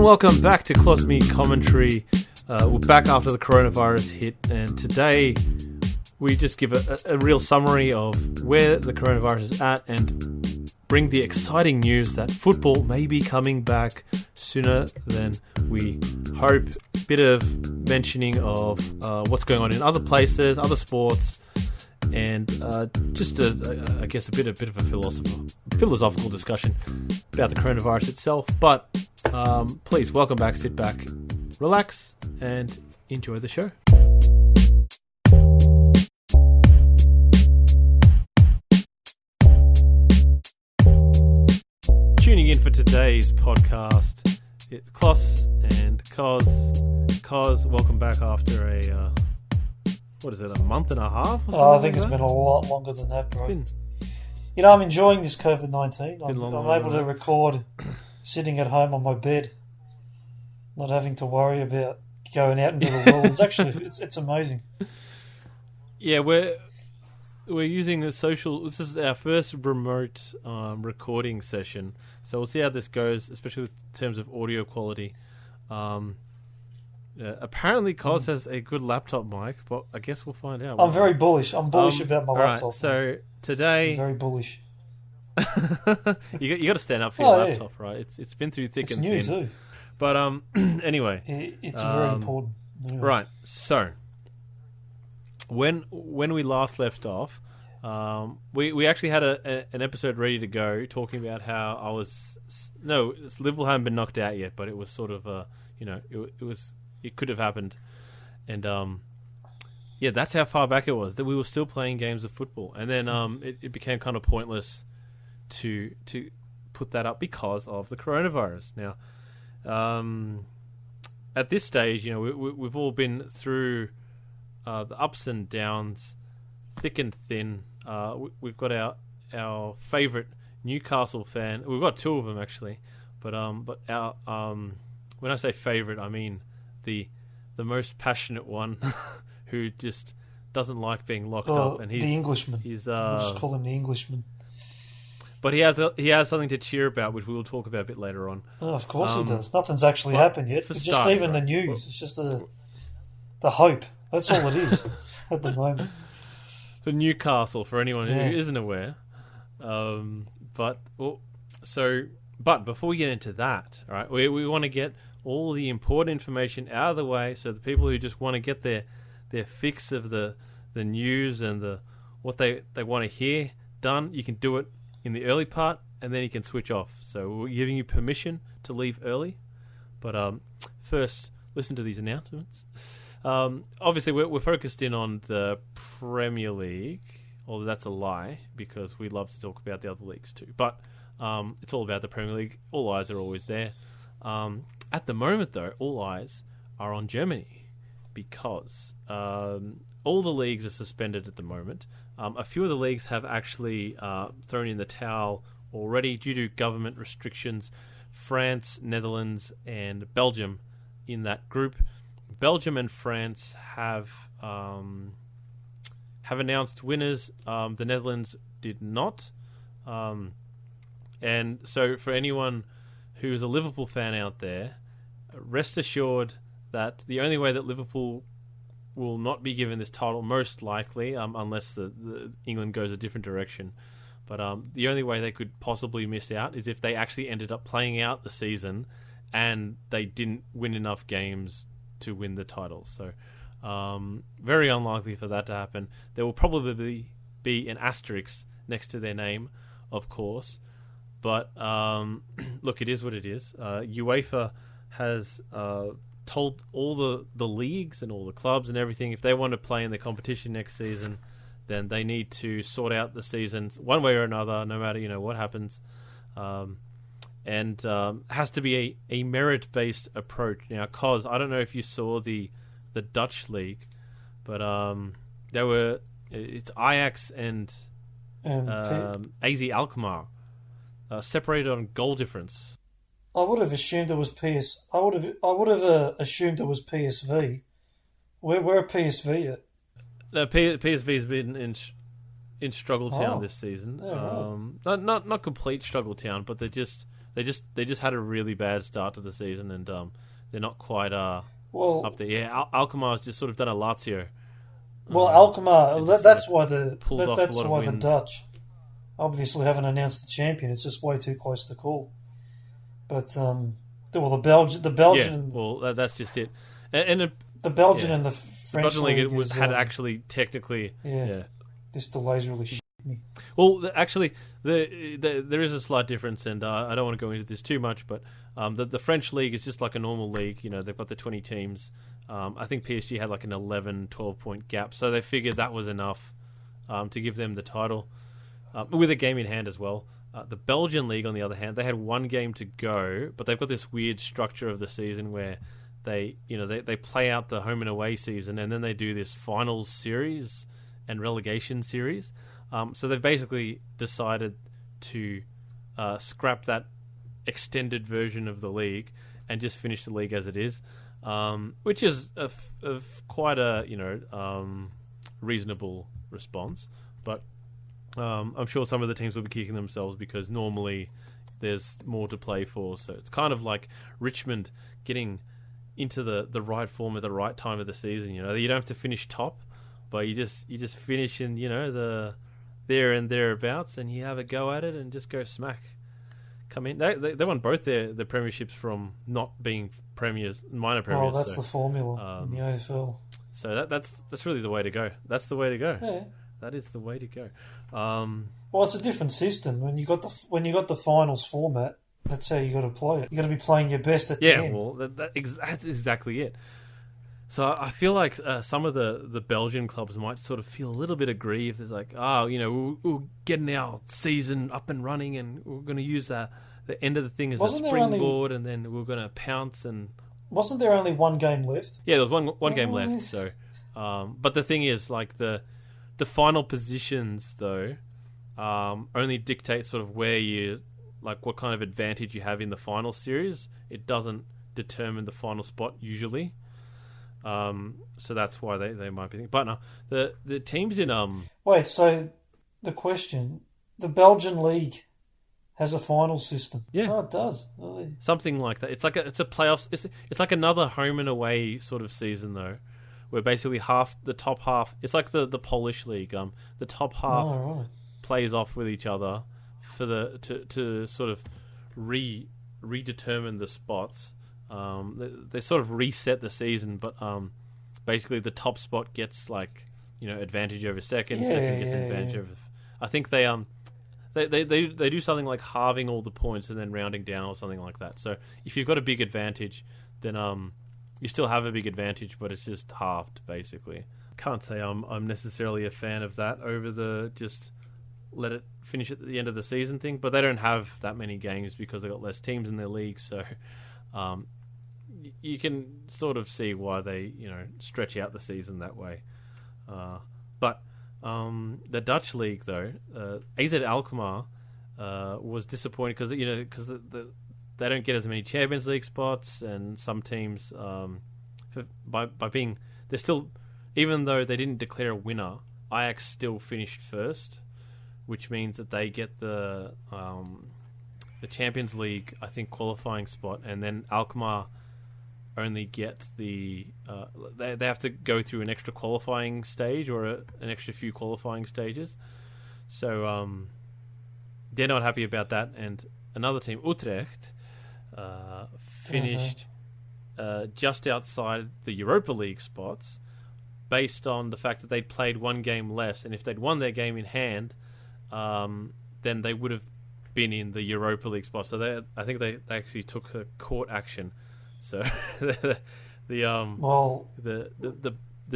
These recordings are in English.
and welcome back to Cosme Commentary. We're back after the coronavirus hit, and today we just give a real summary of where the coronavirus is at and bring the exciting news that football may be coming back sooner than we hope. Bit of mentioning of what's going on in other places, other sports, and just I guess a bit of a philosophical discussion about the coronavirus itself. But please welcome back, sit back, relax, and enjoy the show. Tuning in for today's podcast, it's Kloss and Koz. Koz, welcome back after a a month and a half? I think it's been a lot longer than that, bro. I'm enjoying this COVID-19. I'm able to record sitting at home on my bed, not having to worry about going out into the world. It's actually it's amazing. Yeah, we're using the social. This is our first remote recording session, so we'll see how this goes, especially in terms of audio quality. Apparently, Koz has a good laptop mic, but I guess we'll find out. I'm very bullish. I'm bullish about my laptop. Right, so today, I'm very bullish. you got to stand up for your laptop, right? It's been through thick and thin. It's new too. But anyway, it's very important. Anyway. Right. So when we last left off, we actually had an episode ready to go talking about how Liverpool hadn't been knocked out yet, but it was sort of it could have happened, and that's how far back it was that we were still playing games of football, and then it became kind of pointless to put that up because of the coronavirus. Now, at this stage, we've all been through the ups and downs, thick and thin. We've got our favourite Newcastle fan. We've got two of them actually, but our when I say favourite, I mean the most passionate one who just doesn't like being locked up, and he's the Englishman. We'll just call him the Englishman. But he has something to cheer about, which we will talk about a bit later on. Oh, of course he does. Nothing's actually happened yet. It's just even the news. It's just the hope. That's all it is at the moment. For Newcastle, for anyone who isn't aware. But before we get into that, all right, we want to get all the important information out of the way, so the people who just want to get their fix of the news and what they want to hear done, you can do it in the early part, and then you can switch off. So we're giving you permission to leave early. But first, listen to these announcements. Obviously, we're focused in on the Premier League, although that's a lie, because we love to talk about the other leagues too. But it's all about the Premier League. All eyes are always there. At the moment, though, all eyes are on Germany, because all the leagues are suspended at the moment. A few of the leagues have actually thrown in the towel already due to government restrictions. France, Netherlands, and Belgium in that group. Belgium and France have announced winners. The Netherlands did not. And so for anyone who is a Liverpool fan out there, rest assured that the only way that Liverpool will not be given this title, most likely, unless the England goes a different direction. But the only way they could possibly miss out is if they actually ended up playing out the season and they didn't win enough games to win the title. So very unlikely for that to happen. There will probably be an asterisk next to their name, of course. But look, it is what it is. UEFA has told all the leagues and all the clubs and everything, if they want to play in the competition next season, then they need to sort out the seasons one way or another, no matter what happens. And has to be a merit-based approach. Now, Koz, I don't know if you saw the Dutch league, but it's Ajax and AZ Alkmaar separated on goal difference. I would have assumed it was I would have assumed it was PSV. Where are PSV at? No, PSV's been in struggle town this season. Yeah, right. Not complete struggle town, but they're They just had a really bad start to the season, and they're not quite up there. Yeah, Alkmaar's just sort of done a Lazio. Well, Alkmaar. That's why the wins. Dutch obviously haven't announced the champion. It's just way too close to call. But the Belgian. Yeah, well, that's just it. And the Belgian and the French league had actually technically. Yeah. This delay's really shit me. Well, actually, there is a slight difference, and I don't want to go into this too much, but the French league is just like a normal league. You know, they've got the 20 teams. I think PSG had like an 11, 12-point gap, so they figured that was enough to give them the title, with a game in hand as well. The Belgian league, on the other hand, they had one game to go, but they've got this weird structure of the season where they play out the home and away season, and then they do this finals series and relegation series. So they've basically decided to scrap that extended version of the league and just finish the league as it is, which is quite a reasonable response. But I'm sure some of the teams will be kicking themselves because normally there's more to play for. So it's kind of like Richmond getting into the right form at the right time of the season. You know, you don't have to finish top, but you just finish in the there and thereabouts, and you have a go at it and just go smack. Come in. They won both their premierships from not being premiers, minor premiers. Oh, that's the formula in the AFL. So that's really the way to go. That's the way to go. Yeah. That is the way to go. Well, it's a different system. When you got the finals format, that's how you got to play it. You got to be playing your best at the end. Yeah, well, that's exactly it. So I feel like some of the Belgian clubs might sort of feel a little bit aggrieved. It's like, we're getting our season up and running, and we're going to use the end of the thing as a springboard, and then we're going to pounce. And wasn't there only one game left? Yeah, there was one game left. So, but the thing is, like the final positions though, only dictate sort of where you like what kind of advantage you have in the final series. It doesn't determine the final spot usually. So that's why they might be thinking. But no, the teams in Wait, so the question, the Belgian league has a final system. Yeah. Oh, it does. Something like that. It's a playoffs. It's like another home and away sort of season though, where basically the top half. It's like the Polish league. The top half plays off with each other for to sort of redetermine the spots. They sort of reset the season, but basically the top spot gets advantage over second. Second gets advantage over. I think they do something like halving all the points and then rounding down or something like that. So if you've got a big advantage, then you still have a big advantage, but it's just halved basically. Can't say I'm necessarily a fan of that over the just let it finish at the end of the season thing. But they don't have that many games because they've got less teams in their league, so. You can sort of see why they, stretch out the season that way. But the Dutch league, though, AZ Alkmaar was disappointed because they don't get as many Champions League spots, and some teams, by being they're still, even though they didn't declare a winner, Ajax still finished first, which means that they get the Champions League, I think, qualifying spot, and then Alkmaar only get the they have to go through an extra qualifying stage or an extra few qualifying stages. So they're not happy about that. And another team, Utrecht, finished just outside the Europa League spots based on the fact that they'd played one game less, and if they'd won their game in hand, then they would have been in the Europa League spot. So I think they actually took a court action. So the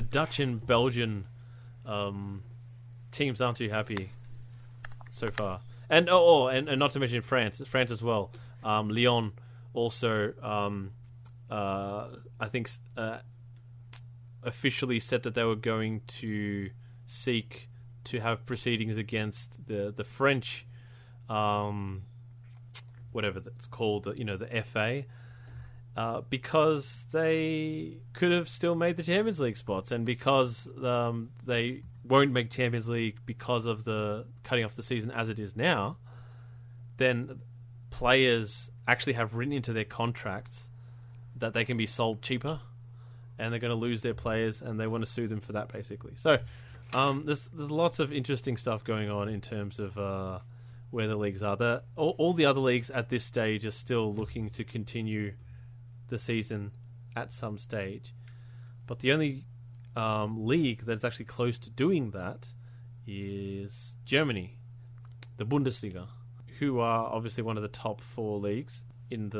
Dutch and Belgian teams aren't too happy so far, and not to mention France as well. Lyon also I think officially said that they were going to seek to have proceedings against the French. Whatever that's called, the FA, because they could have still made the Champions League spots, and because they won't make Champions League because of the cutting off the season as it is now, then players actually have written into their contracts that they can be sold cheaper, and they're going to lose their players, and they want to sue them for that, basically. So there's lots of interesting stuff going on in terms of where the leagues are. All the other leagues at this stage are still looking to continue the season at some stage, but the only league that's actually close to doing that is Germany, the Bundesliga, who are obviously one of the top 4 leagues in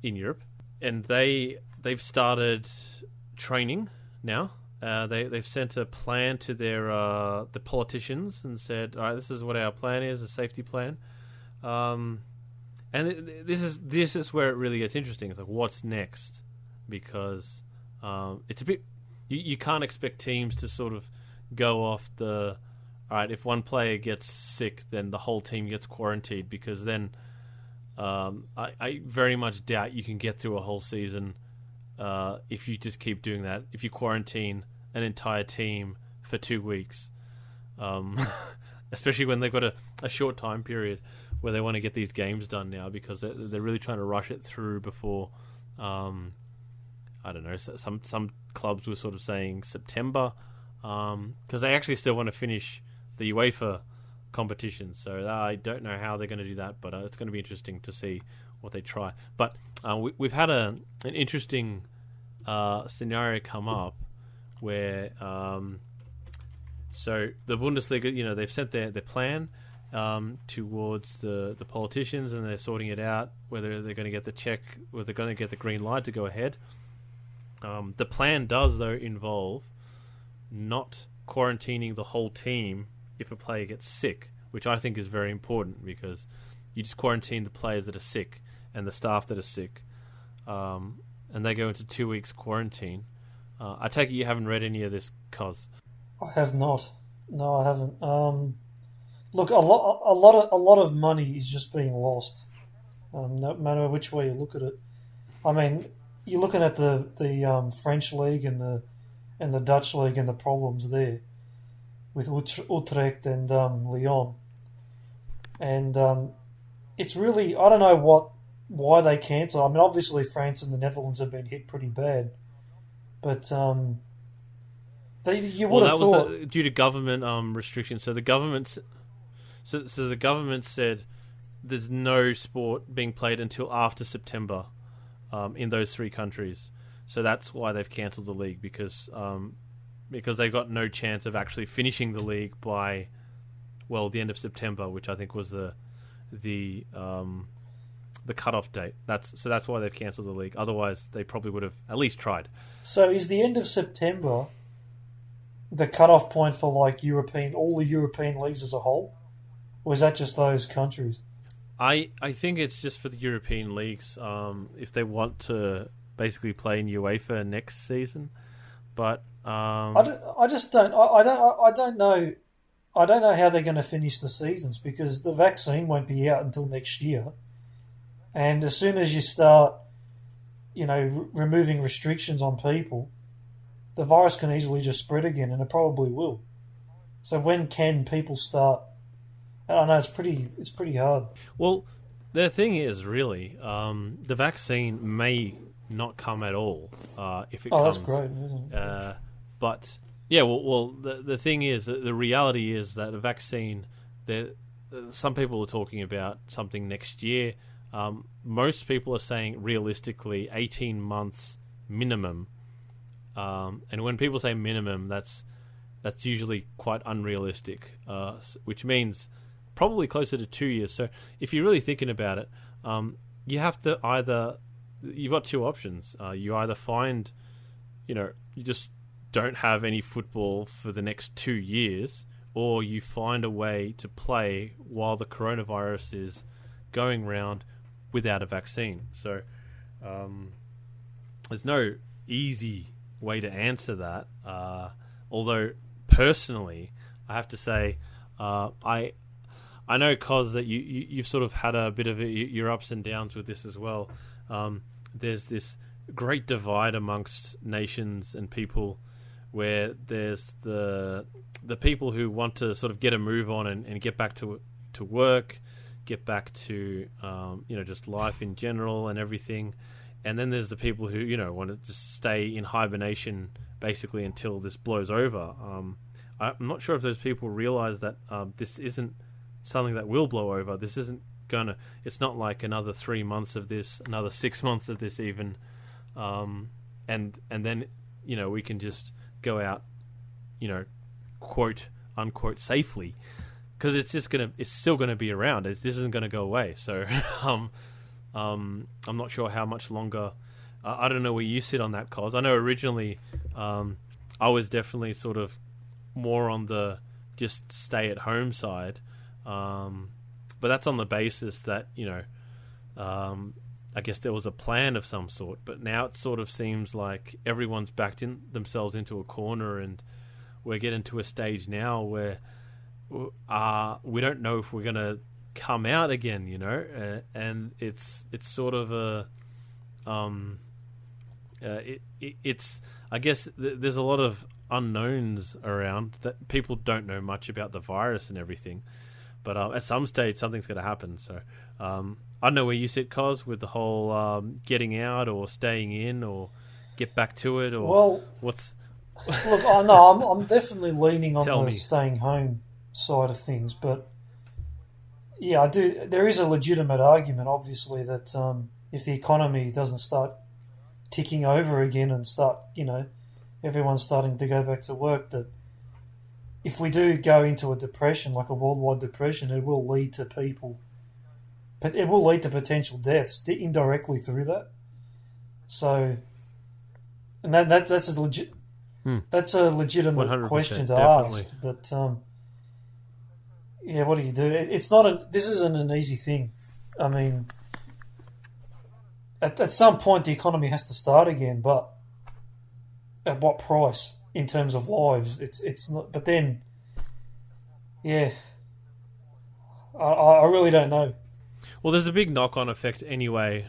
Europe, and they've started training now. They've sent a plan to the politicians and said, all right, this is what our plan is, a safety plan. And this is where it really gets interesting. It's like, what's next? Because it's a bit... You can't expect teams to sort of go off the... All right, if one player gets sick, then the whole team gets quarantined, because then I very much doubt you can get through a whole season if you just keep doing that. If you quarantine an entire team for 2 weeks, especially when they've got a short time period where they want to get these games done now, because they're really trying to rush it through before, I don't know, some clubs were sort of saying September, because they actually still want to finish the UEFA competition. So I don't know how they're going to do that, but it's going to be interesting to see what they try. But we've had an interesting scenario come up where so the Bundesliga, they've sent their plan towards the politicians, and they're sorting it out whether they're going to get the check, whether they're going to get the green light to go ahead. The plan does, though, involve not quarantining the whole team if a player gets sick, which I think is very important, because you just quarantine the players that are sick and the staff that are sick, and they go into 2 weeks quarantine. I take it you haven't read any of this, Cos? I have not. No, I haven't. Look, a lot of money is just being lost, no matter which way you look at it. I mean, you're looking at the French league and the Dutch league and the problems there with Utrecht and Lyon, and it's really, I don't know why they cancel. I mean, obviously France and the Netherlands have been hit pretty bad, but you would have thought was due to government restrictions. So the government, so the government said there's no sport being played until after September in those 3 countries. So that's why they've cancelled the league, because they've got no chance of actually finishing the league by, well, the end of September, which I think was the cutoff date. That's why they've cancelled the league. Otherwise, they probably would have at least tried. So is the end of September the cutoff point for all the European leagues as a whole, or is that just those countries? I think it's just for the European leagues, if they want to basically play in UEFA next season. But I don't know. I don't know how they're going to finish the seasons, because the vaccine won't be out until next year, and as soon as you start, removing restrictions on people, the virus can easily just spread again, and it probably will. So when can people start? I don't know. It's pretty hard. Well, the thing is, really, the vaccine may not come at all if it comes. Oh, that's great, isn't it? But yeah, well, the thing is, the reality is that a vaccine, some people are talking about something next year. Most people are saying realistically 18 months minimum. And when people say minimum, that's usually quite unrealistic, which means probably closer to 2 years. So if you're really thinking about it, you have to you've got 2 options. You either find, you just don't have any football for the next 2 years, or you find a way to play while the coronavirus is going round without a vaccine. So there's no easy way to answer that. Although personally, I have to say, I know, Cos, that you've sort of had a bit of your ups and downs with this as well. There's this great divide amongst nations and people, where there's the people who want to sort of get a move on and get back to work, get back to just life in general and everything. And then there's the people who want to just stay in hibernation basically until this blows over. I'm not sure if those people realize that this isn't something that will blow over. This isn't it's not like another 3 months of this, another 6 months of this even, and then we can just go out, quote unquote safely, because it's still gonna be around. This isn't gonna go away. So I'm not sure how much longer. I don't know where you sit on that, cause I know originally I was definitely sort of more on the just stay at home side. But that's on the basis that, I guess there was a plan of some sort. But now it sort of seems like everyone's backed themselves into a corner, and we're getting to a stage now where we don't know if we're going to come out again, and it's sort of it's I guess there's a lot of unknowns around that people don't know much about the virus and everything. But at some stage, something's going to happen. So I don't know where you sit, Cos, with the whole getting out or staying in or get back to it, or what's... Look, I know I'm definitely leaning on the me. Staying home side of things. But, yeah, I do. There is a legitimate argument, obviously, that if the economy doesn't start ticking over again and start, everyone's starting to go back to work, that if we do go into a depression, like a worldwide depression, it will lead to potential deaths indirectly through that. So, and that's a legitimate 100%, question to definitely. ask. But what do you do? This isn't an easy thing. I mean, at some point the economy has to start again, but at what price? In terms of lives, it's not. But then, I really don't know. Well, there's a big knock-on effect anyway.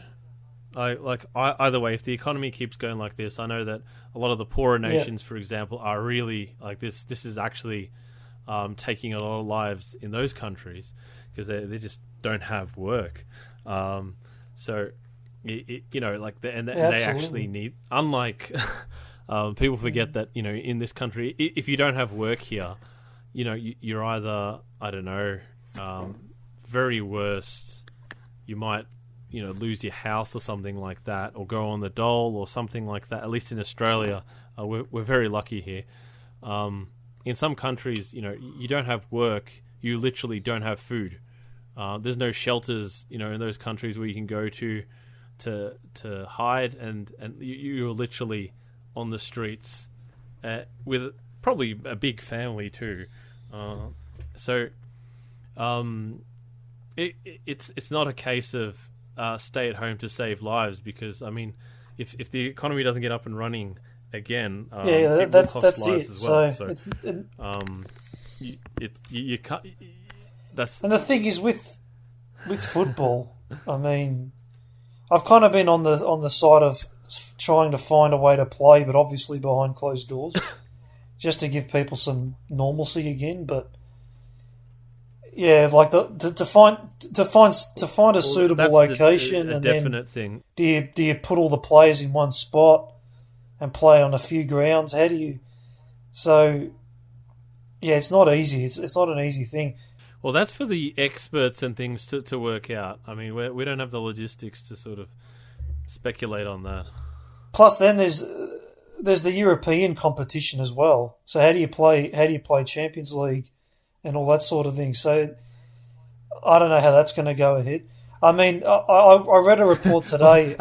Either way, if the economy keeps going like this, I know that a lot of the poorer nations, for example, are really like this. This is actually taking a lot of lives in those countries because they just don't have work. So, they actually need, unlike. People forget that, in this country, if you don't have work here, you're either, I don't know, very worst, you might, lose your house or something like that, or go on the dole or something like that. At least in Australia, we're very lucky here. In some countries, you don't have work, you literally don't have food. There's no shelters, in those countries where you can go to hide, and you're literally on the streets with probably a big family too. It's not a case of stay at home to save lives, because I mean, if the economy doesn't get up and running again, it will cost lives as well. So you can't. And the thing is with football, I mean, I've kind of been on the side of trying to find a way to play, but obviously behind closed doors, just to give people some normalcy again. But like to find a suitable location, a and definite then thing. Do you put all the players in one spot and play on a few grounds? How do you? So it's not easy. It's not an easy thing. Well, that's for the experts and things to work out. I mean, we don't have the logistics to sort of speculate on that. Plus, then there's the European competition as well. So how do you play Champions League and all that sort of thing? So I don't know how that's going to go ahead. I mean, I read a report today.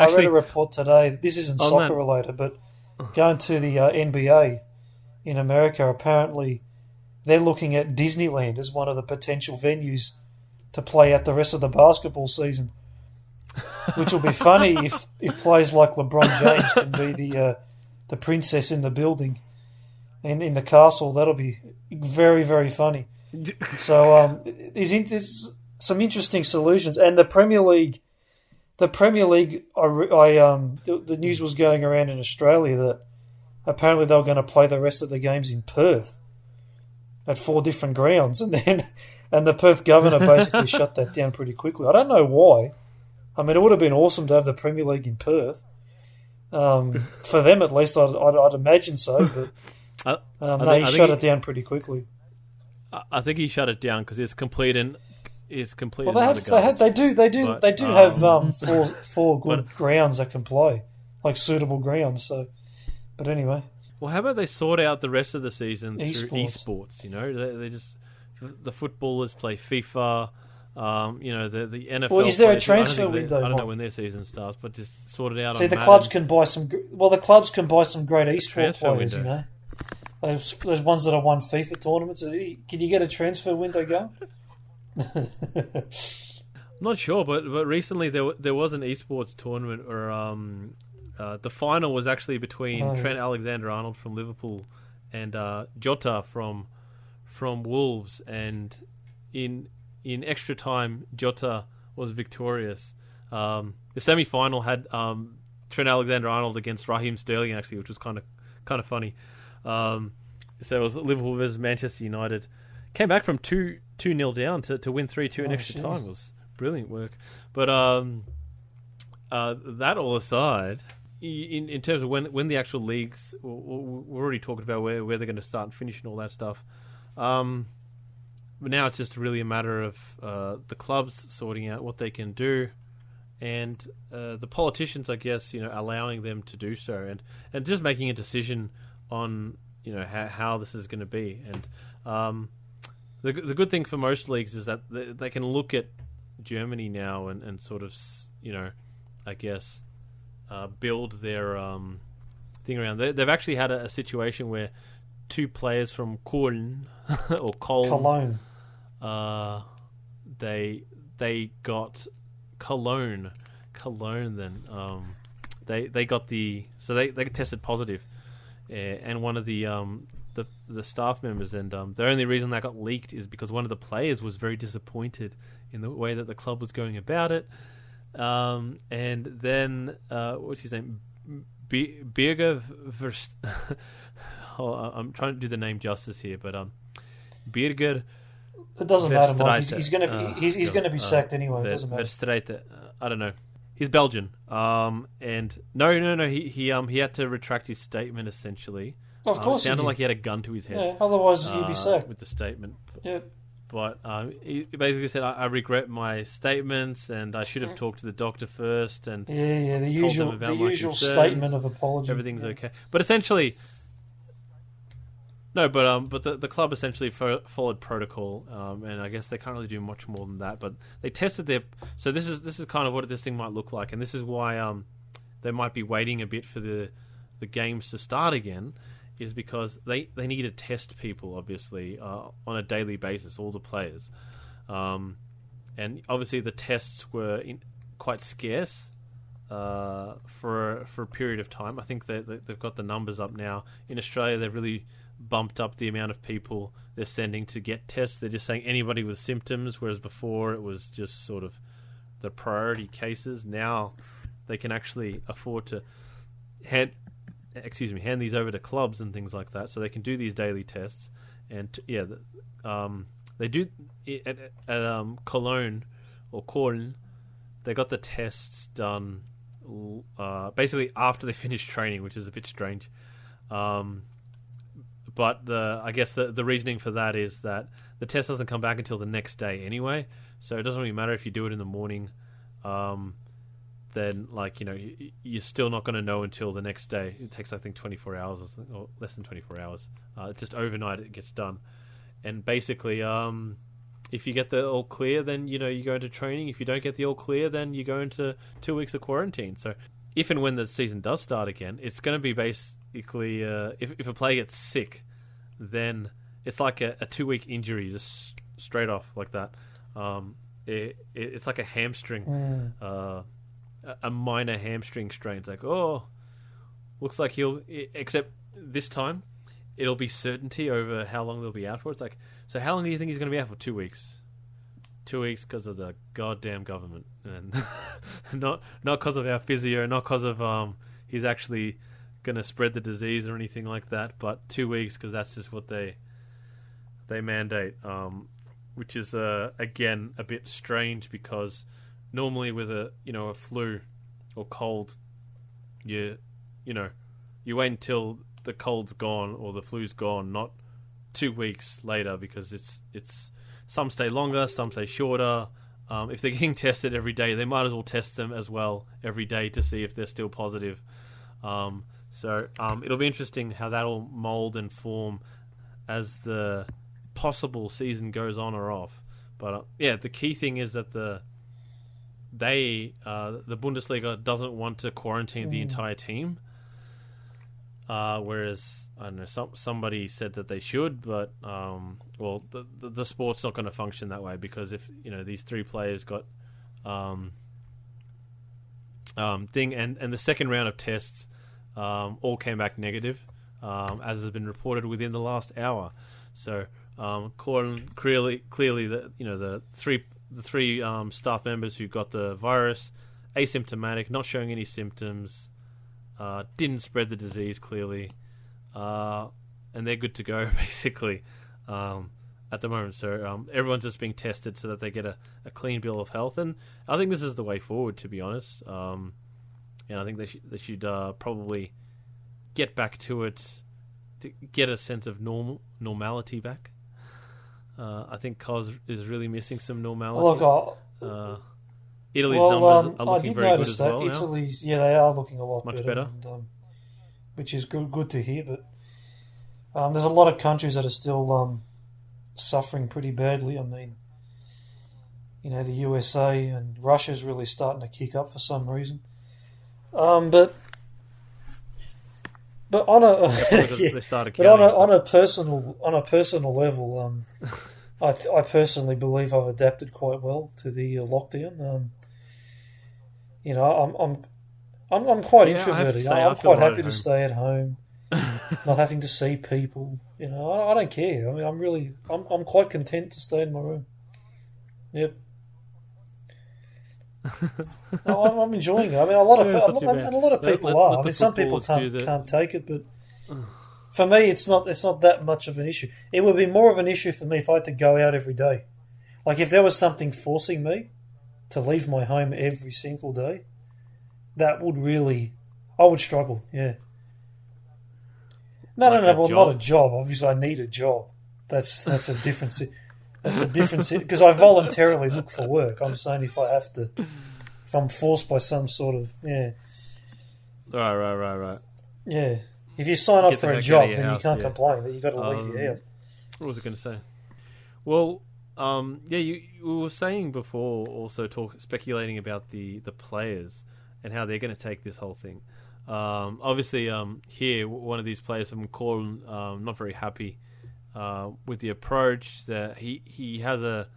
This isn't soccer related, but going to the NBA in America, apparently they're looking at Disneyland as one of the potential venues to play out the rest of the basketball season. Which will be funny if players like LeBron James can be the princess in the building and in the castle. That'll be very, very funny. So there's some interesting solutions, and the Premier League. The news was going around in Australia that apparently they were going to play the rest of the games in Perth at 4 different grounds, and then And the Perth governor basically shut that down pretty quickly. I don't know why. I mean, it would have been awesome to have the Premier League in Perth. For them, at least, I'd imagine so. But he shut it down pretty quickly. I think he shut it down because it's complete and Well, they do have four good grounds that can play, like suitable grounds. So, but anyway. Well, how about they sort out the rest of the season through esports? You know, they just the footballers play FIFA. You know, the NFL. Well, is there a transfer window? I don't know when their season starts, but just sort it out. See, the clubs can buy some. Well, the clubs can buy some great esports players. Window. You know, those ones that have won FIFA tournaments. Can you get a transfer window going? I'm not sure, but recently there was an esports tournament where the final was actually between Trent Alexander-Arnold from Liverpool and Jota from Wolves, and in extra time Jota was victorious. The semi-final had Trent Alexander-Arnold against Raheem Sterling actually, which was kind of funny. So it was Liverpool versus Manchester United. Came back from 2-0 down to win 3-2 in extra time. It was brilliant work. But that all aside, in terms of when the actual leagues, we're already talking about where they're going to start and finish and all that stuff. But now it's just really a matter of the clubs sorting out what they can do, and the politicians, I guess, you know, allowing them to do so, and just making a decision on, you know, how this is going to be. And the good thing for most leagues is that they can look at Germany now and sort of, you know, I guess, build their thing around. They've actually had a situation where 2 players from Cologne or Cologne. They got Cologne then they got they tested positive, and one of the staff members, and the only reason that got leaked is because one of the players was very disappointed in the way that the club was going about it, and then what's his name, Birger I'm trying to do the name justice here, but Birger. It doesn't matter, Mike. He's going to be sacked anyway. It doesn't matter. I don't know. He's Belgian. And no. He had to retract his statement essentially. Of course, it sounded like he had a gun to his head. Yeah, otherwise he'd be sacked with the statement. Yeah. But he basically said, "I regret my statements, and I should have talked to the doctor first." And the usual statement of apology. Everything's okay. But essentially. No, but the club essentially followed protocol, and I guess they can't really do much more than that. But they tested their. So this is kind of what this thing might look like, and this is why they might be waiting a bit for the games to start again, is because they need to test people obviously on a daily basis, all the players, and obviously the tests were quite scarce for a period of time. I think they've got the numbers up now in Australia. They've really bumped up the amount of people they're sending to get tests. They're just saying anybody with symptoms, whereas before it was just sort of the priority cases. Now they can actually afford to hand these over to clubs and things like that, so they can do these daily tests. And they do at Cologne or Cologne. They got the tests done basically after they finished training, which is a bit strange. But I guess the reasoning for that is that the test doesn't come back until the next day anyway, so it doesn't really matter if you do it in the morning. Then, like, you know, you're still not going to know until the next day. It takes, I think, 24 hours or less than 24 hours. Just overnight it gets done. And basically, if you get the all clear, then, you know, you go into training. If you don't get the all clear, then you go into 2 weeks of quarantine. So if and when the season does start again, it's going to be basically, if a player gets sick, then it's like a 2-week injury, just straight off like that. It's like a hamstring, a minor hamstring strain. It's like, oh, looks like except this time, it'll be certainty over how long they'll be out for. It's like, so how long do you think he's going to be out for? 2 weeks. 2 weeks because of the goddamn government, and not because of our physio, not because of he's actually going to spread the disease or anything like that, but 2 weeks because that's just what they mandate. which is again a bit strange because normally with a flu or cold, you wait until the cold's gone or the flu's gone, not 2 weeks later, because it's some stay longer, some stay shorter. If they're getting tested every day, they might as well test them as well every day to see if they're still positive. So it'll be interesting how that'll mould and form as the possible season goes on or off. But the key thing is that the Bundesliga doesn't want to quarantine the entire team, whereas I don't know, somebody said that they should, but the sport's not going to function that way, because if these 3 players got and the second round of tests all came back negative, as has been reported within the last hour. So clearly the three staff members who got the virus, asymptomatic, not showing any symptoms, didn't spread the disease clearly, and they're good to go basically at the moment. So everyone's just being tested so that they get a clean bill of health, and I think this is the way forward, to be honest. And I think they should probably get back to it to get a sense of normality back. I think Cos is really missing some normality. Look, Italy's numbers are looking very good as that. well. Italy's, they are looking a lot much better. And, which is good to hear. But there's a lot of countries that are still suffering pretty badly. I mean, the USA and Russia's really starting to kick up for some reason. But on a personal level, I personally believe I've adapted quite well to the lockdown. I'm quite introverted. I'm quite happy to stay at home, not having to see people. I don't care. I mean, I'm quite content to stay in my room. Yep. No, I'm enjoying it. I mean, a lot of people are. I mean, some people can't take it, but for me, it's not that much of an issue. It would be more of an issue for me if I had to go out every day. Like if there was something forcing me to leave my home every single day, I would struggle. Yeah. No. Well, not a job. Obviously, I need a job. That's a different. That's a difference because I voluntarily look for work. I'm saying if I'm forced by some sort of Right. Yeah. If you sign up for a job, then you can't complain that you got to leave your house. What was I going to say? Well, you were saying before, also speculating about the players and how they're going to take this whole thing. Obviously, here one of these players from Corn, not very happy with the approach that he has a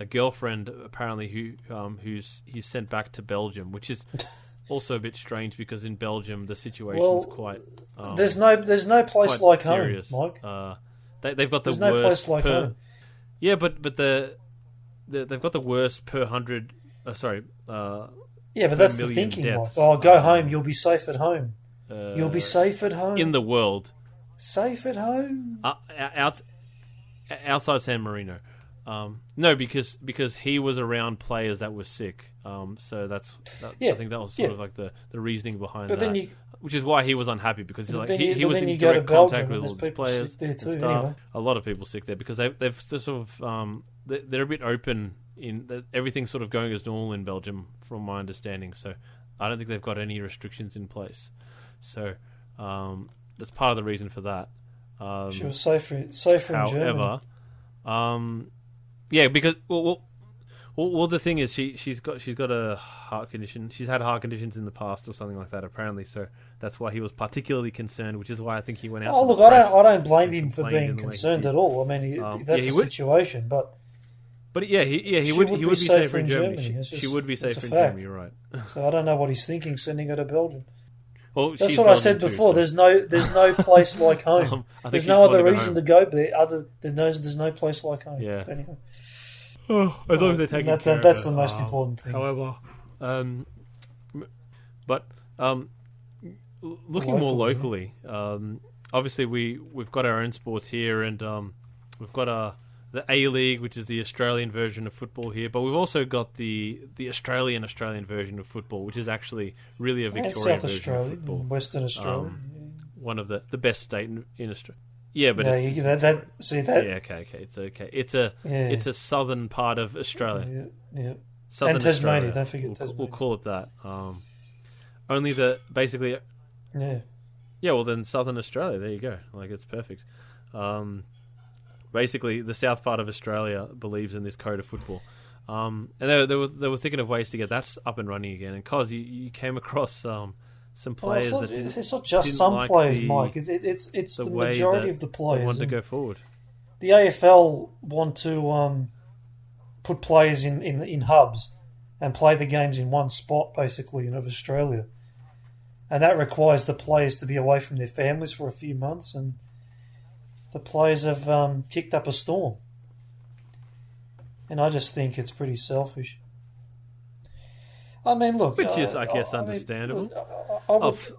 girlfriend apparently who's sent back to Belgium, which is also a bit strange because in Belgium the situation's quite there's no place like serious. Home, Mike. They've got the worst. No place like home. Yeah, but they've got the worst per 100. Yeah, but that's the thinking, deaths. Mike. Oh, go home. You'll be safe at home. You'll be safe at home in the world. Safe at home. Outside San Marino. No, because he was around players that were sick. So I think that was sort of like the reasoning behind that. Which is why he was unhappy, because he was in direct contact with all these players and stuff. Anyway. A lot of people sick there because they've sort of they're a bit open in everything's sort of going as normal in Belgium, from my understanding. So I don't think they've got any restrictions in place. So that's part of the reason for that. She was safer in Germany. Because the thing is, she's got a heart condition. She's had heart conditions in the past or something like that, apparently. So that's why he was particularly concerned, which is why I think he went out. Oh, look, I don't blame him for being concerned at all. I mean, if that's the situation, but he would be safer in Germany. She would be safer in Germany. You're right. So I don't know what he's thinking sending her to Belgium. Well, that's what I said before. So. There's no place like home. There's no other reason to go there. There's no place like home. Yeah. Anyway. As long as they're taking care of that's the most important thing. However, looking more locally, obviously we've got our own sports here, and we've got the A-League, which is the Australian version of football here, but we've also got the Australian version of football, which is actually really a Victorian South version Australia, of football. Western Australia. One of the best state in Australia. Yeah, but see that. Yeah, okay, it's okay. It's a southern part of Australia. Yeah. Southern and Tasmania, Australia. don't forget Tasmania. We'll call it that. Only basically. Yeah. Yeah, well then Southern Australia. There you go. Like it's perfect. Basically, the south part of Australia believes in this code of football, and they were thinking of ways to get that up and running again. And cause you came across some players it's not just some like players, Mike. It's the majority of the players want to go forward. The AFL want to put players in hubs and play the games in one spot, basically, of Australia, and that requires the players to be away from their families for a few months. And the players have kicked up a storm, and I just think it's pretty selfish. I mean, look, which is, I guess, understandable.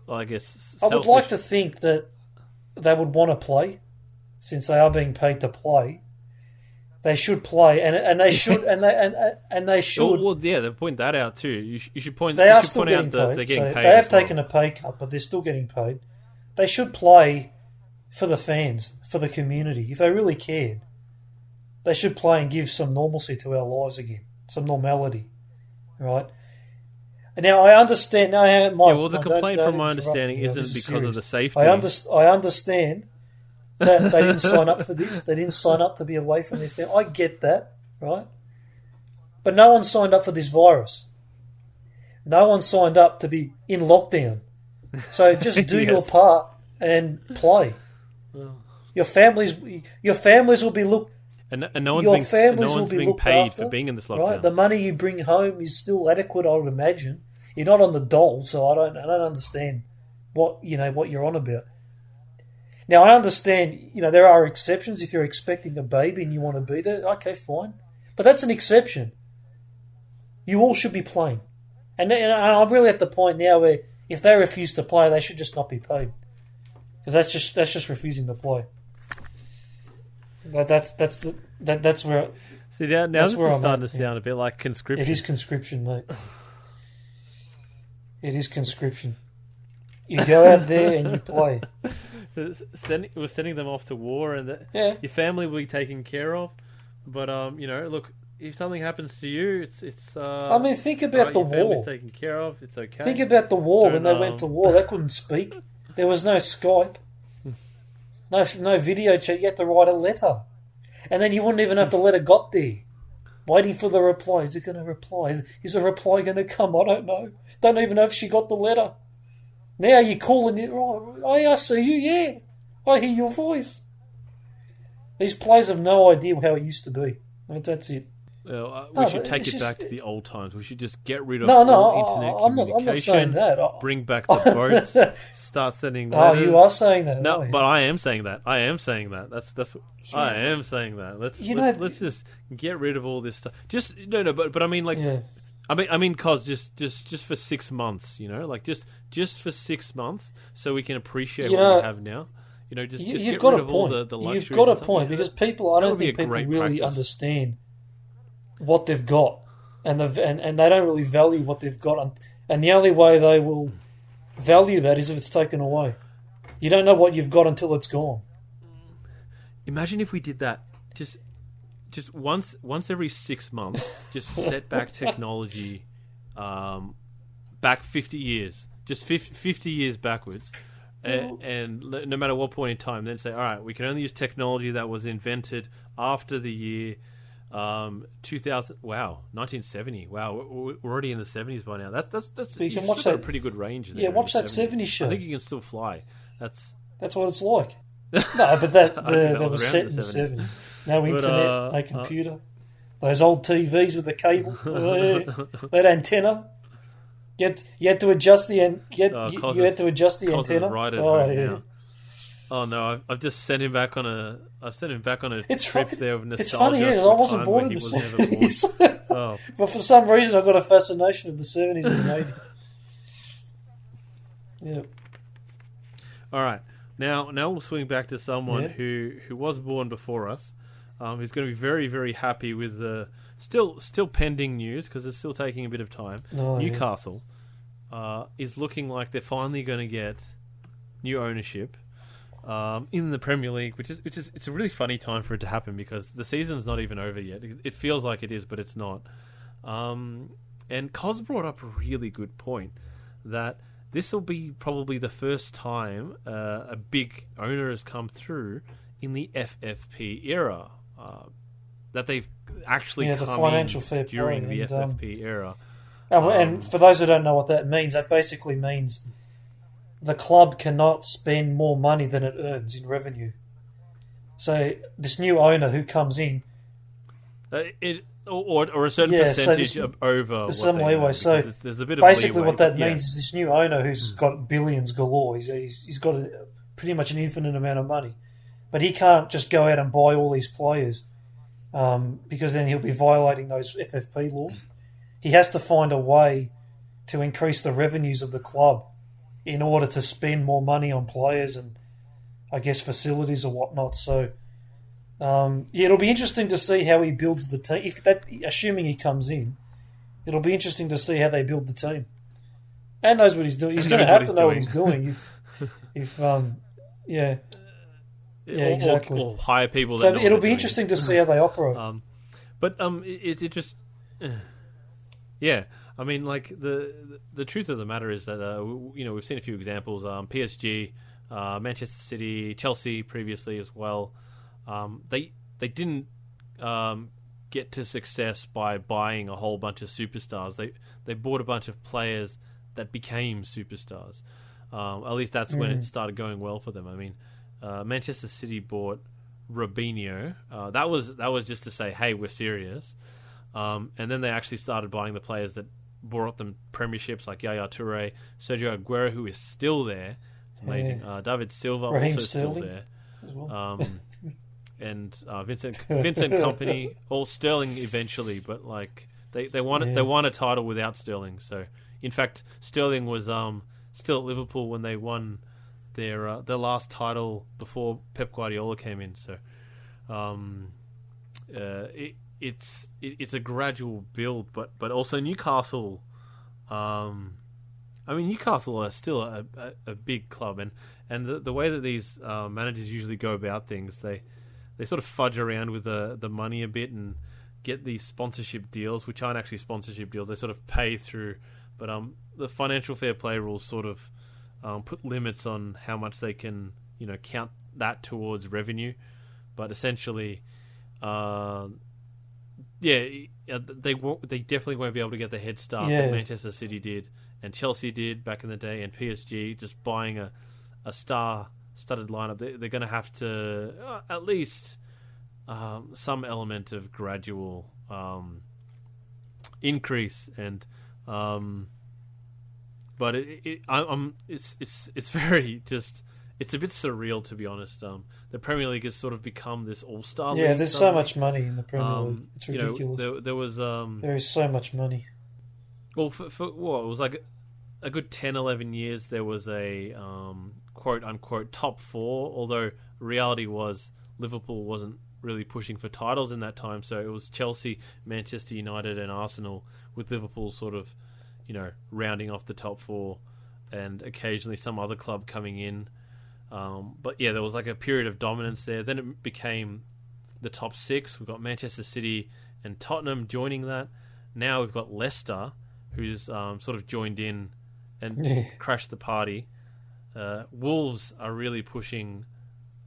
I guess I would like to think that they would want to play, since they are being paid to play. They should play, and they should, and they should. Well, yeah, they point that out too. You should point. They are still getting out paid. They're getting paid. They have taken a pay cut, but they're still getting paid. They should play for the fans, for the community. If they really cared, they should play and give some normalcy to our lives again, some normality, right? And now I understand. Now, the complaint, from my understanding, isn't because of the safety. I understand that they didn't sign up for this. They didn't sign up to be away from their family. I get that, right? But no one signed up for this virus. No one signed up to be in lockdown. So just do your part and play. Your families will be looked. And no one's being paid after, for being in this lockdown. Right? The money you bring home is still adequate, I would imagine. You're not on the dole, so I don't understand what you're on about. Now I understand, there are exceptions if you're expecting a baby and you want to be there. Okay, fine, but that's an exception. You all should be playing, and I'm really at the point now where if they refuse to play, they should just not be paid, because that's just refusing to play. That's where. See, now this is starting to sound a bit like conscription. It is conscription, mate. It is conscription. You go out there and you play. We're sending them off to war, and your family will be taken care of. But look, if something happens to you, it's. I mean, think about the your war. Family's taken care of. It's okay. Think about the war when they went to war. They couldn't speak. There was no Skype. No video chat. You had to write a letter, and then you wouldn't even have the letter got there. Waiting for the reply. Is it going to reply? Is the reply going to come? I don't know. Don't even know if she got the letter. Now you're calling it. Oh, I see you. Yeah, I hear your voice. These players have no idea how it used to be. That's it. We should take it back to the old times. We should just get rid of I'm all internet communication. not saying that. Bring back the boats. Start sending letters. Oh, you are saying that. No, but I am saying that. I am saying that. I am saying that. Let's just get rid of all this stuff. Just but I mean, like, yeah. I mean, cause just for 6 months, like just for 6 months, so we can appreciate what we have now. Just get rid of all the luxuries. You've got a point, because people, I don't think people really understand what they've got, and they don't really value what they've got, and the only way they will value that is if it's taken away. You don't know what you've got until it's gone. Imagine if we did that just once every 6 months, just set back technology back 50 years, just 50 years backwards, and no matter what point in time, then say, all right, we can only use technology that was invented after the year 2000. Wow, 1970. Wow, we're already in the 70s by now. That's so you can watch that. A pretty good range there. Yeah, watch that 70s show. I think you can still fly. That's what it's like. No, but that was set in the 70s. No internet, no computer. Those old TVs with the cable, that antenna. You had to adjust the antenna. Right now. Oh no! I've just sent him back on a. I've sent him back on a trip there of nostalgia. It's funny, I wasn't born in the 70s. Oh. But for some reason, I've got a fascination of the 70s and the 80s. Yeah. All right. Now we'll swing back to someone who was born before us, He's going to be very, very happy with the still pending news because it's still taking a bit of time. Newcastle is looking like they're finally going to get new ownership in the Premier League, which is it's a really funny time for it to happen because the season's not even over yet. It feels like it is, but it's not. And Cos brought up a really good point that this will be probably the first time a big owner has come through in the FFP era. That they've actually come the financial in fair during play the FFP era. And for those who don't know what that basically means the club cannot spend more money than it earns in revenue. So this new owner who comes in... Or a certain percentage over what some leeway. So there's a bit of basically leeway, what that means is this new owner who's got billions galore, he's got pretty much an infinite amount of money. But he can't just go out and buy all these players because then he'll be violating those FFP laws. He has to find a way to increase the revenues of the club in order to spend more money on players and, I guess, facilities or whatnot. So, it'll be interesting to see how he builds the team. Assuming he comes in, it'll be interesting to see how they build the team. And knows what he's doing. He's going to have to know what he's doing. Exactly. Or hire people. So it'll be interesting to see how they operate. It just, yeah. I mean, like the truth of the matter is that we've seen a few examples. PSG, Manchester City, Chelsea previously as well. They didn't get to success by buying a whole bunch of superstars. They bought a bunch of players that became superstars. At least that's when it started going well for them. I mean, Manchester City bought Robinho. That was just to say, hey, we're serious. And then they actually started buying the players that brought them premierships, like Yaya Toure, Sergio Aguero, who is still there. It's amazing. David Silva Raheem also Sterling still there. As well. And Vincent Kompany, all Sterling eventually, but like they won a title without Sterling. So in fact, Sterling was still at Liverpool when they won their last title before Pep Guardiola came in. So it's a gradual build, but also Newcastle. I mean, Newcastle are still a big club, and the way that these managers usually go about things, they sort of fudge around with the money a bit and get these sponsorship deals, which aren't actually sponsorship deals. They sort of pay through, but the financial fair play rules sort of put limits on how much they can count that towards revenue. But essentially, they definitely won't be able to get the head start that Manchester City did and Chelsea did back in the day, and PSG just buying a star-studded lineup. They're going to have to at least some element of gradual increase, and but it's very just. It's a bit surreal, to be honest. The Premier League has sort of become this all-star league. Yeah, there's so much money in the Premier League. It's ridiculous. There was... there is so much money. Well, for what? It was like a good 10, 11 years, there was a quote-unquote top four, although reality was Liverpool wasn't really pushing for titles in that time, so it was Chelsea, Manchester United and Arsenal, with Liverpool sort of, rounding off the top four and occasionally some other club coming in. But yeah, there was like a period of dominance there. Then it became the top six. We've got Manchester City and Tottenham joining that. Now we've got Leicester, who's sort of joined in and crashed the party. Wolves are really pushing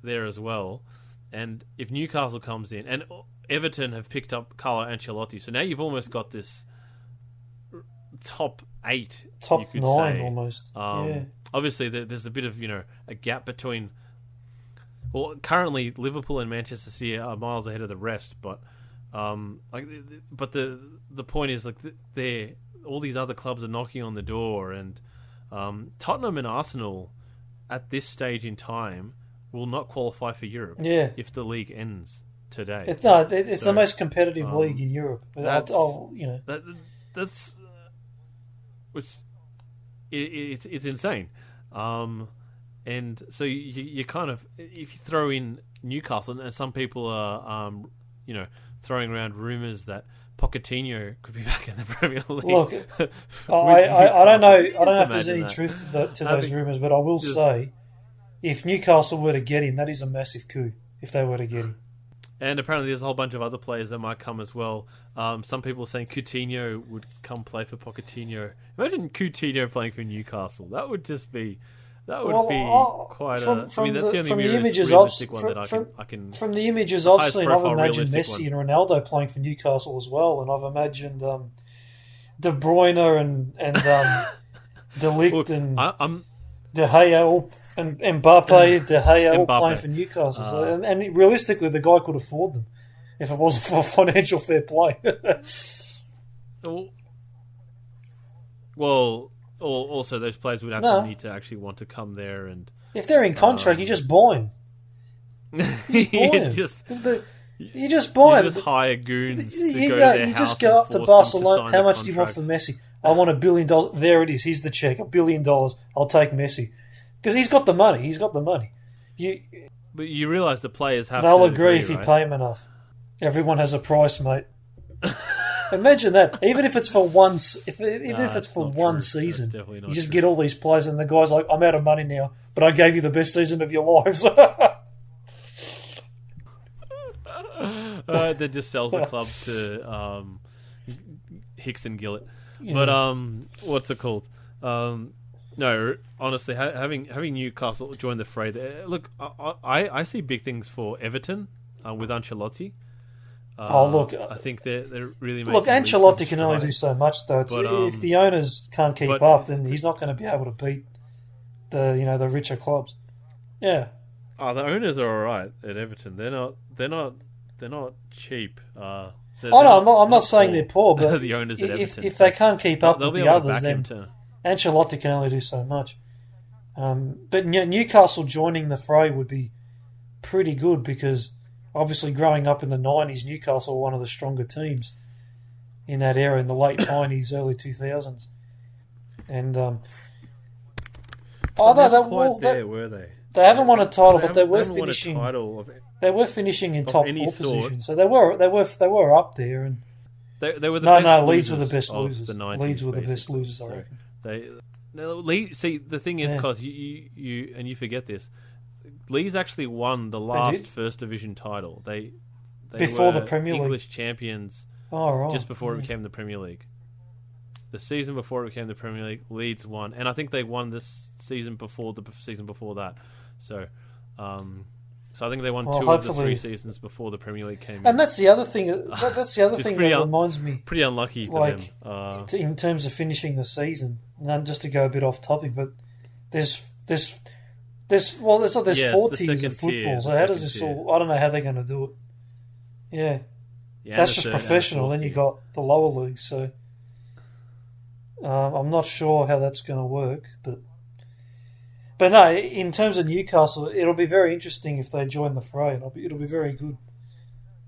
there as well. And if Newcastle comes in, and Everton have picked up Carlo Ancelotti, so now you've almost got this top eight, top you could nine say. Almost. Obviously, there's a bit of a gap between. Well, currently Liverpool and Manchester City are miles ahead of the rest, but the point is all these other clubs are knocking on the door, and Tottenham and Arsenal at this stage in time will not qualify for Europe. If the league ends today. It's the most competitive league in Europe. It's insane. And so you kind of, if you throw in Newcastle, and some people are, throwing around rumours that Pochettino could be back in the Premier League. Look, I don't know. I don't know if there's any truth to those rumours, but I will say, if Newcastle were to get him, that is a massive coup. If they were to get him. And apparently there's a whole bunch of other players that might come as well. Some people are saying Coutinho would come play for Pochettino. Imagine Coutinho playing for Newcastle. That would just be... That would be quite a... I mean, that's the only realistic one that I can... From the images I've seen, I've imagined Messi and Ronaldo playing for Newcastle as well, and I've imagined De Bruyne and De Ligt and De Gea and Mbappe, De Gea all playing for Newcastle. So, and realistically, the guy could afford them if it wasn't for financial fair play. Well... Also, those players would have to need to actually want to come there, and if they're in contract, you just buy them. You just buy them. You just hire goons to go to their house. You just go up to Barcelona. How much do you want for Messi? I want $1 billion. There it is. Here's the check. $1 billion. I'll take Messi because he's got the money. He's got the money. But you realise the players have. They'll agree if you pay him enough. Everyone has a price, mate. Imagine that. Even if it's for one, if it's for one season, you just get all these players, and the guy's like, "I'm out of money now, but I gave you the best season of your lives." That just sells the club to Hicks and Gillett. Yeah. But what's it called? No, honestly, having Newcastle join the fray. Look, I see big things for Everton with Ancelotti. Look! I think they're really making. Look, Ancelotti can only do so much, though. If the owners can't keep up, then he's not going to be able to beat the richer clubs. Yeah. The owners are all right at Everton. They're not cheap. I'm not saying they're poor, but the owners at Everton. If they can't keep up with the others, then Ancelotti can only do so much. But Newcastle joining the fray would be pretty good because. Obviously, growing up in the 90s, Newcastle were one of the stronger teams in that era, in the late 90s, early 2000s. And, were they? They haven't won a title, but they were finishing. They were finishing in top 4 position, so they were up there. And they were the best Leeds were the best losers. The 90s, Leeds were the best losers, I reckon. See, the thing is, cause you forget this. Leeds actually won the last First Division title. They before were the Premier League English champions. Just before it became the Premier League. The season before it became the Premier League, Leeds won, and I think they won this season before the season before that. So I think they won 2 of the 3 seasons before the Premier League came in. And that's the other thing. That's the other thing that reminds me. Pretty unlucky for them. In terms of finishing the season. And just to go a bit off topic, but there's 4 tiers of football. So how does this all? I don't know how they're going to do it. Yeah, that's just professional. Then you got the lower league. So I'm not sure how that's going to work, but no. In terms of Newcastle, it'll be very interesting if they join the fray. It'll be very good.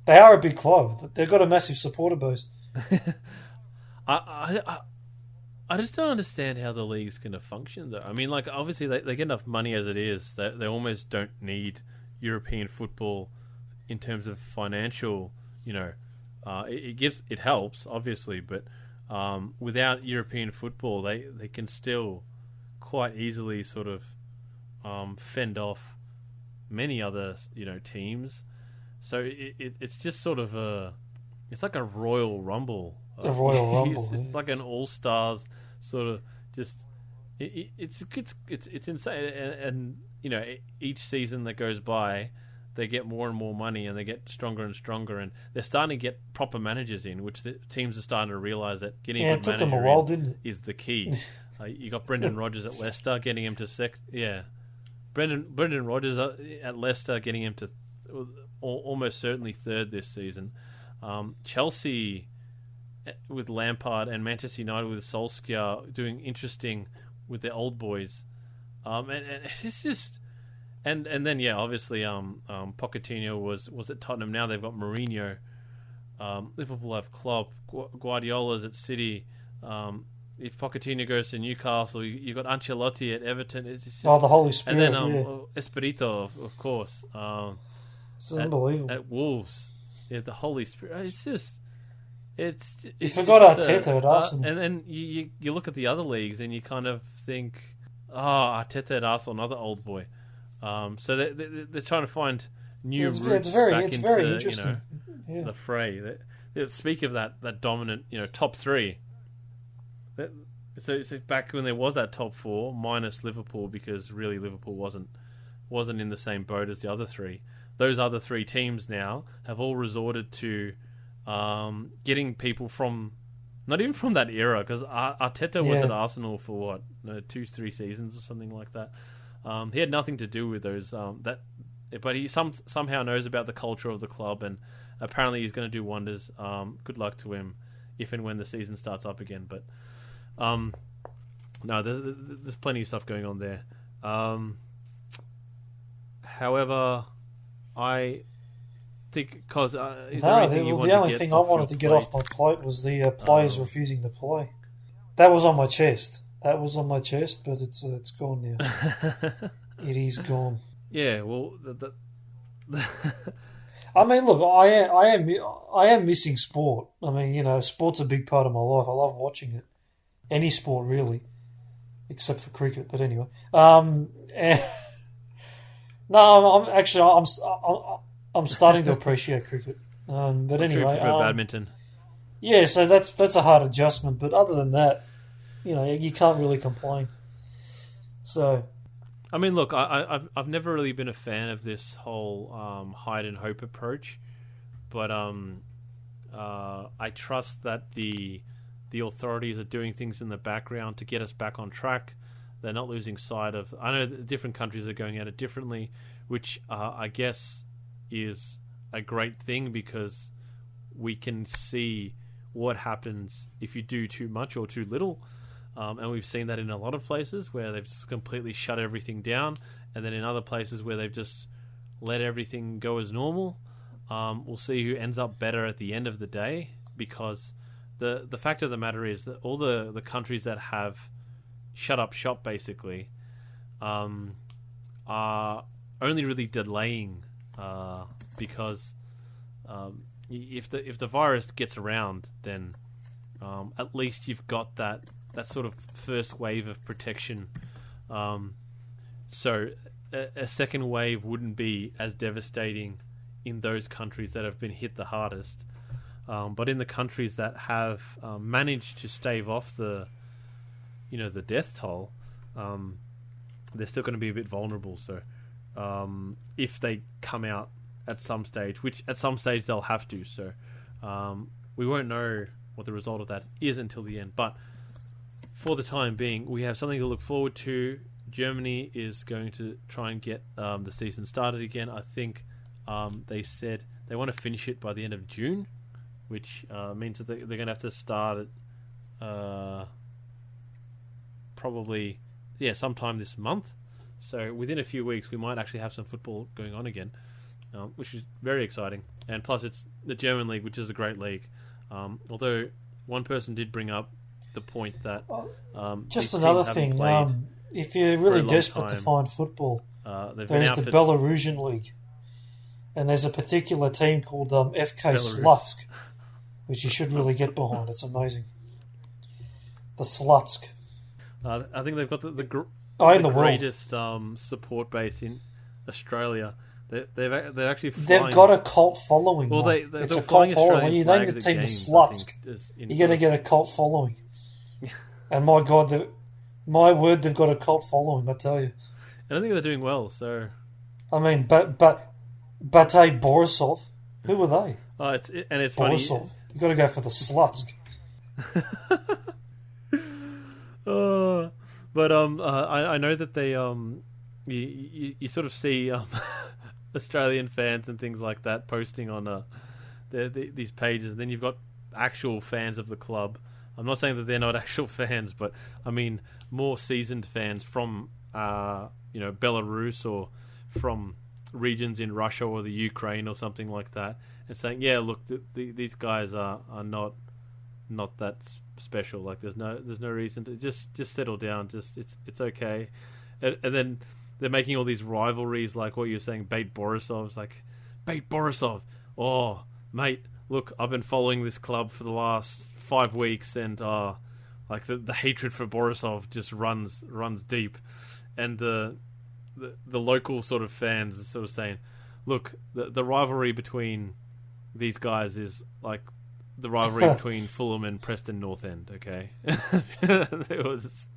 They are a big club. They've got a massive supporter base. I just don't understand how the league's going to function, though. I mean, like, obviously they get enough money as it is that they almost don't need European football in terms of financial. It helps obviously, but without European football, they can still quite easily sort of fend off many other teams. So it's just sort of it's like a Royal Rumble. It's like an all-stars sort of just. It's insane, and each season that goes by, they get more and more money, and they get stronger and stronger, and they're starting to get proper managers in, which the teams are starting to realise that getting a good manager is the key. You got Brendan Rodgers at Leicester, getting him to Brendan Rodgers at Leicester, getting him to almost certainly third this season. Chelsea with Lampard and Manchester United with Solskjaer doing interesting with their old boys, and it's just and then obviously Pochettino was at Tottenham. Now they've got Mourinho. Liverpool have Klopp. Guardiola's at City. if Pochettino goes to Newcastle, you got Ancelotti at Everton. It's just, the Holy Spirit, and then Espirito, of course. It's unbelievable. At Wolves, the Holy Spirit. It's just. You forgot Arteta at Arsenal. And then you look at the other leagues and you kind of think, Arteta at Arsenal, another old boy. So they're trying to find new routes back into very interesting. The fray. Speak of that dominant, top three. So back when there was that top four, minus Liverpool, because really Liverpool wasn't in the same boat as the other three. Those other three teams now have all resorted to getting people from, not even from that era, because Arteta was at Arsenal for 2-3 seasons or something like that. He had nothing to do with those but he somehow knows about the culture of the club, and apparently he's going to do wonders. Good luck to him if and when the season starts up again. But no, there's plenty of stuff going on there. However, I think because the only thing I wanted to get off my plate was the players refusing to play. That was on my chest. But it's gone now. It is gone. Yeah, well, I mean, look, I am missing sport. I mean, sport's a big part of my life. I love watching it. Any sport, really, except for cricket. But anyway, I'm starting to appreciate cricket. But anyway, sure you prefer badminton. Yeah, so that's a hard adjustment. But other than that, you can't really complain. So, I mean, look, I've never really been a fan of this whole hide and hope approach, but I trust that the authorities are doing things in the background to get us back on track. They're not losing sight of. I know that different countries are going at it differently, which I guess is a great thing, because we can see what happens if you do too much or too little. And we've seen that in a lot of places where they've just completely shut everything down, and then in other places where they've just let everything go as normal. We'll see who ends up better at the end of the day, because the fact of the matter is that all the countries that have shut up shop, basically, are only really delaying, because if the virus gets around, then at least you've got that sort of first wave of protection. So a second wave wouldn't be as devastating in those countries that have been hit the hardest. But in the countries that have managed to stave off the death toll, they're still going to be a bit vulnerable. So if they come out at some stage, which at some stage they'll have to, so we won't know what the result of that is until the end. But for the time being, we have something to look forward to. Germany is going to try and get the season started again. I think they said they want to finish it by the end of June, which means that they're going to have to start it probably sometime this month. So within a few weeks, we might actually have some football going on again, which is very exciting. And plus, it's the German league, which is a great league. Although one person did bring up the point that just another thing, if you're really desperate to find football, there's the Belarusian league, and there's a particular team called FK Slutsk, which you should really get behind. It's amazing. The Slutsk. I think they've got the greatest support base in Australia. They've actually they've got a cult following. Well, it's a cult following. When you name the team the Slutsk, you're going to get a cult following. And my God, my word, they've got a cult following. I tell you. And I think they're doing well. So, I mean, but Batey Borisov, who were they? It's Borisov. funny. You've got to go for the Slutsk. But I know that they you sort of see Australian fans and things like that posting on these pages, and then you've got actual fans of the club. I'm not saying that they're not actual fans, but I mean more seasoned fans from Belarus or from regions in Russia or the Ukraine or something like that, and saying, yeah, look, these guys are not that special. Like there's no reason to just settle down. Just it's okay. And then they're making all these rivalries, like what you're saying, Bate Borisov's like, Bate Borisov. Oh, mate, look, I've been following this club for the last 5 weeks, and like the hatred for Borisov just runs deep, and the local sort of fans are sort of saying, look, the rivalry between these guys is like the rivalry between Fulham and Preston North End, okay? It was,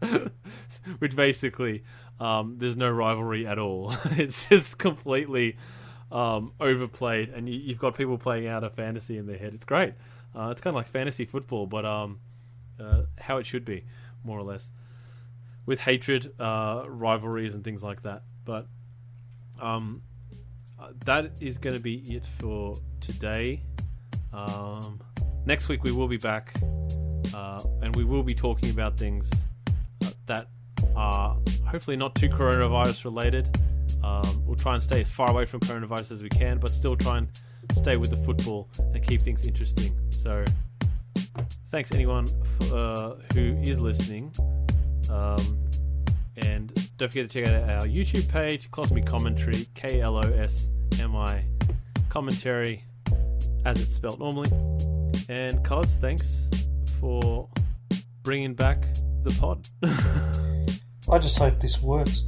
which basically, there's no rivalry at all. It's just completely overplayed, and you've got people playing out a fantasy in their head. It's great. It's kind of like fantasy football, but how it should be, more or less, with hatred, rivalries, and things like that. But that is going to be it for today. Next week we will be back, and we will be talking about things that are hopefully not too coronavirus related. We'll try and stay as far away from coronavirus as we can, but still try and stay with the football and keep things interesting. So thanks anyone who is listening, and don't forget to check out our YouTube page, Closmy Commentary, KLOSMI Commentary, as it's spelled normally. And Cos, thanks for bringing back the pod. I just hope this works.